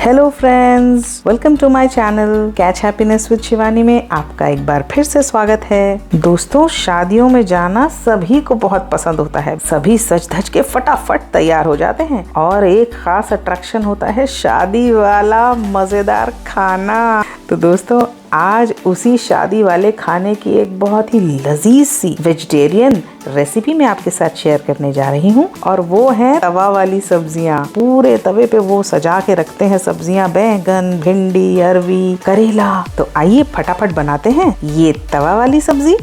Hello friends, welcome to my channel catch happiness with Shivani में आपका एक बार फिर से स्वागत है। दोस्तों, शादियों में जाना सभी को बहुत पसंद होता है। सभी सज धज के फटाफट तैयार हो जाते हैं और एक खास अट्रैक्शन होता है शादी वाला मजेदार खाना। तो दोस्तों, आज उसी शादी वाले खाने की एक बहुत ही लजीज सी वेजिटेरियन रेसिपी मैं आपके साथ शेयर करने जा रही हूँ और वो है तवा वाली सब्जियाँ। पूरे तवे पे वो सजा के रखते हैं सब्जियाँ, बैंगन, भिंडी, अरवी, करेला। तो आइए फटाफट बनाते हैं ये तवा वाली सब्जी।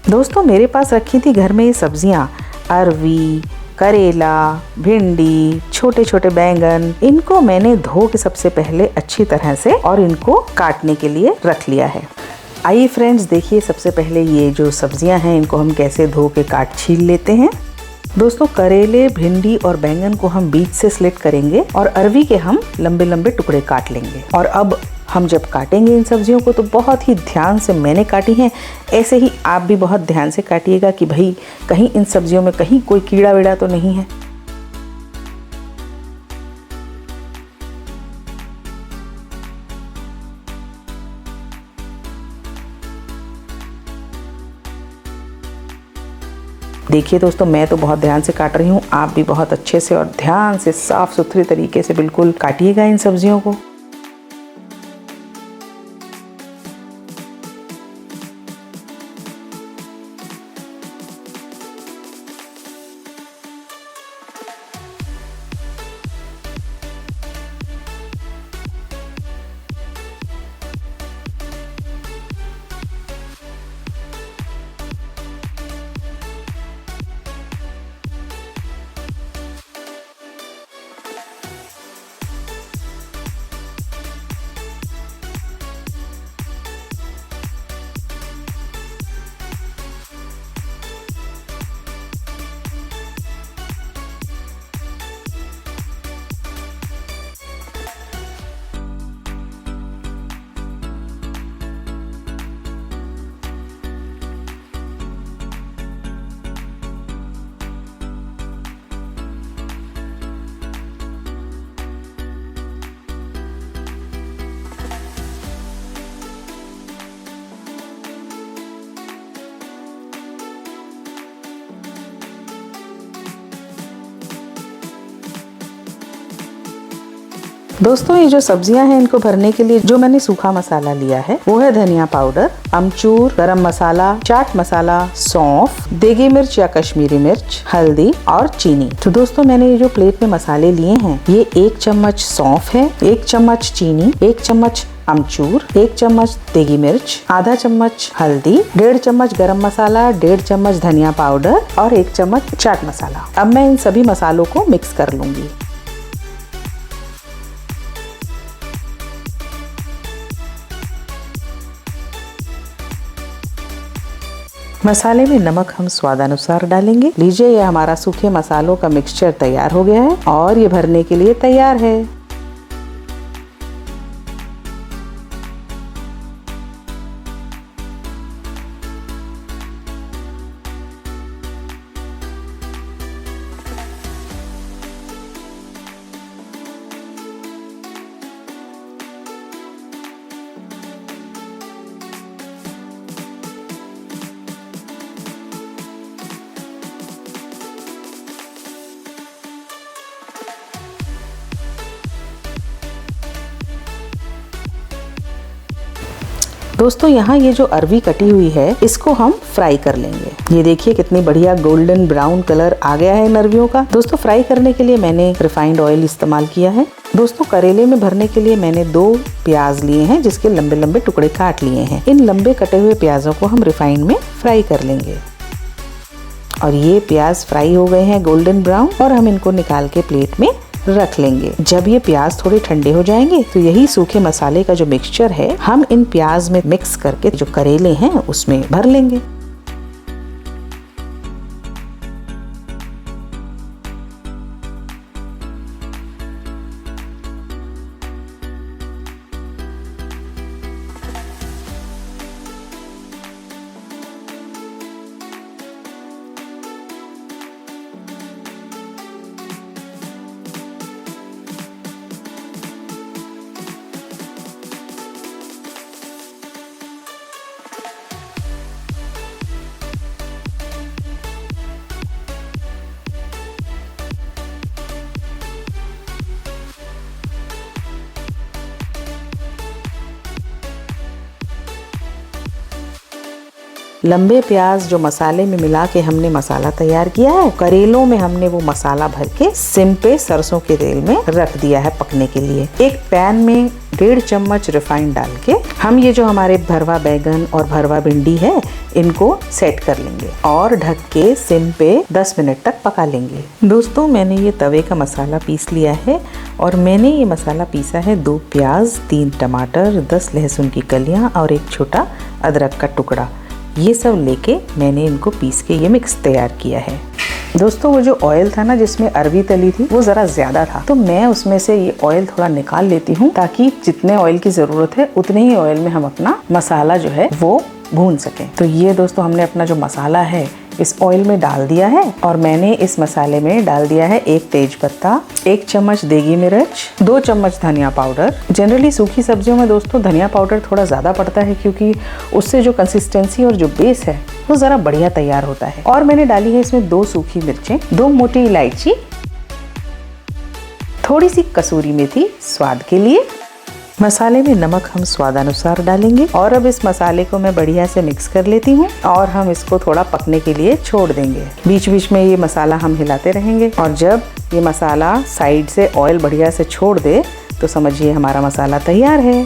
दोस्तों, मेरे पास रखी थी घर में ये सब्जियाँ, अरवी, करेला, भिंडी, छोटे छोटे बैंगन। इनको मैंने धो के सबसे पहले अच्छी तरह से और इनको काटने के लिए रख लिया है। आइए फ्रेंड्स, देखिए सबसे पहले ये जो सब्जियां हैं इनको हम कैसे धो के काट छील लेते हैं। दोस्तों, करेले, भिंडी और बैंगन को हम बीच से स्लिट करेंगे और अरवी के हम लंबे लंबे टुकड़े काट लेंगे। और अब हम जब काटेंगे इन सब्जियों को तो बहुत ही ध्यान से मैंने काटी हैं। ऐसे ही आप भी बहुत ध्यान से काटिएगा कि भाई कहीं इन सब्जियों में कहीं कोई कीड़ा वीड़ा तो नहीं है। देखिए दोस्तों, मैं तो बहुत ध्यान से काट रही हूँ, आप भी बहुत अच्छे से और ध्यान से साफ सुथरे तरीके से बिल्कुल काटिएगा इन सब्जियों को। दोस्तों, ये जो सब्जियां हैं इनको भरने के लिए जो मैंने सूखा मसाला लिया है वो है धनिया पाउडर, अमचूर, गरम मसाला, चाट मसाला, सौंफ, देगी मिर्च या कश्मीरी मिर्च, हल्दी और चीनी। तो दोस्तों, मैंने ये जो प्लेट में मसाले लिए हैं ये 1 चम्मच सौंफ है, 1 चम्मच चीनी, 1 चम्मच अमचूर, 1 चम्मच देगी मिर्च, आधा चम्मच हल्दी, 1.5 चम्मच गरम मसाला, 1.5 चम्मच धनिया पाउडर और 1 चम्मच चाट मसाला। अब मैं इन सभी मसालों को मिक्स कर लूंगी। मसाले में नमक हम स्वादानुसार डालेंगे। लीजिए, ये हमारा सूखे मसालों का मिक्सचर तैयार हो गया है और ये भरने के लिए तैयार है। दोस्तों, यहाँ ये जो अरवी कटी हुई है इसको हम फ्राई कर लेंगे। ये देखिए कितनी बढ़िया गोल्डन ब्राउन कलर आ गया है इन अरवियों का। दोस्तों, फ्राई करने के लिए मैंने रिफाइंड ऑयल इस्तेमाल किया है। दोस्तों, करेले में भरने के लिए मैंने 2 प्याज लिए हैं जिसके लंबे लंबे टुकड़े काट लिए हैं। इन लंबे कटे हुए प्याजों को हम रिफाइंड में फ्राई कर लेंगे। और ये प्याज फ्राई हो गए हैं गोल्डन ब्राउन और हम इनको निकाल के प्लेट में रख लेंगे। जब ये प्याज थोड़े ठंडे हो जाएंगे तो यही सूखे मसाले का जो मिक्सचर है हम इन प्याज में मिक्स करके जो करेले हैं उसमें भर लेंगे। लंबे प्याज जो मसाले में मिला के हमने मसाला तैयार किया है, करेलों में हमने वो मसाला भर के सिम पे सरसों के तेल में रख दिया है पकने के लिए। एक पैन में 1.5 चम्मच रिफाइंड डाल के हम ये जो हमारे भरवा बैगन और भरवा भिंडी है इनको सेट कर लेंगे और ढक के सिम पे 10 मिनट तक पका लेंगे। दोस्तों, मैंने ये तवे का मसाला पीस लिया है और मैंने ये मसाला पीसा है 2 प्याज, 3 टमाटर, 10 लहसुन की कलियां और एक छोटा अदरक का टुकड़ा। ये सब लेके मैंने इनको पीस के ये मिक्स तैयार किया है। दोस्तों, वो जो ऑयल था ना जिसमें अरवी तली थी वो ज़रा ज़्यादा था, तो मैं उसमें से ये ऑयल थोड़ा निकाल लेती हूँ ताकि जितने ऑयल की ज़रूरत है उतने ही ऑयल में हम अपना मसाला जो है वो भून सकें। तो ये दोस्तों हमने अपना जो मसाला है इस ऑयल में डाल दिया है और मैंने इस मसाले में डाल दिया है 1 तेज पत्ता, 1 चम्मच देगी मिर्च, 2 चम्मच धनिया पाउडर। जनरली सूखी सब्जियों में दोस्तों धनिया पाउडर थोड़ा ज़्यादा पड़ता है क्योंकि उससे जो कंसिस्टेंसी और जो बेस है वो ज़रा बढ़िया तैयार होता है। और मैंने डाली है इसमें 2 सूखी मिर्चें, 2 मोटी इलायची, थोड़ी सी कसूरी मेथी स्वाद के लिए। मसाले में नमक हम स्वादानुसार डालेंगे और अब इस मसाले को मैं बढ़िया से मिक्स कर लेती हूँ और हम इसको थोड़ा पकने के लिए छोड़ देंगे। बीच बीच में ये मसाला हम हिलाते रहेंगे और जब ये मसाला साइड से ऑयल बढ़िया से छोड़ दे तो समझिए हमारा मसाला तैयार है।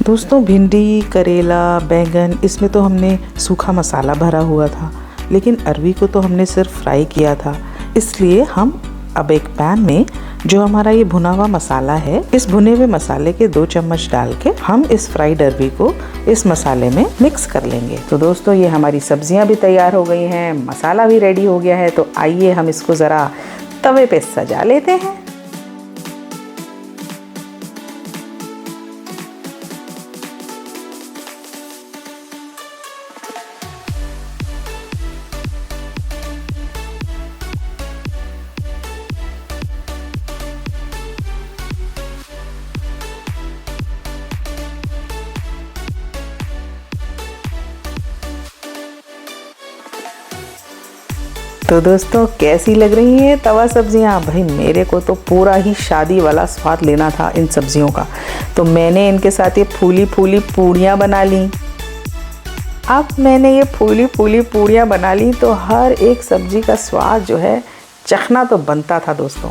दोस्तों, भिंडी, करेला, बैंगन इसमें तो हमने सूखा मसाला भरा हुआ था, लेकिन अरवी को तो हमने सिर्फ फ्राई किया था। इसलिए हम अब एक पैन में जो हमारा ये भुना हुआ मसाला है, इस भुने हुए मसाले के 2 चम्मच डाल के हम इस फ्राइड अरवी को इस मसाले में मिक्स कर लेंगे। तो दोस्तों, ये हमारी सब्जियां भी तैयार हो गई हैं, मसाला भी रेडी हो गया है। तो आइए हम इसको ज़रा तवे पे सजा लेते हैं। तो दोस्तों, कैसी लग रही हैं तवा सब्जियां? भाई मेरे को तो पूरा ही शादी वाला स्वाद लेना था इन सब्जियों का, तो मैंने इनके साथ ये फूली फूली पूड़ियाँ बना ली। अब मैंने ये फूली फूली पूड़ियाँ बना ली तो हर एक सब्जी का स्वाद जो है चखना तो बनता था दोस्तों।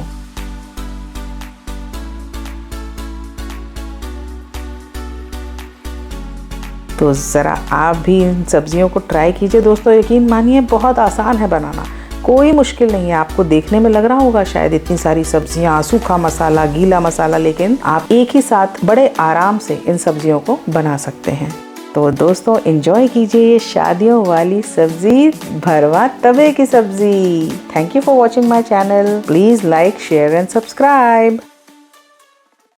तो ज़रा आप भी इन सब्जियों को ट्राई कीजिए दोस्तों। यकीन मानिए बहुत आसान है बनाना, कोई मुश्किल नहीं है। आपको देखने में लग रहा होगा शायद इतनी सारी सब्जियां, सूखा मसाला, गीला मसाला, लेकिन आप एक ही साथ बड़े आराम से इन सब्जियों को बना सकते हैं। तो दोस्तों, एंजॉय कीजिए ये शादियों वाली सब्जी, भरवा तवे की सब्जी। Thank you for watching my channel. Please like, share and subscribe.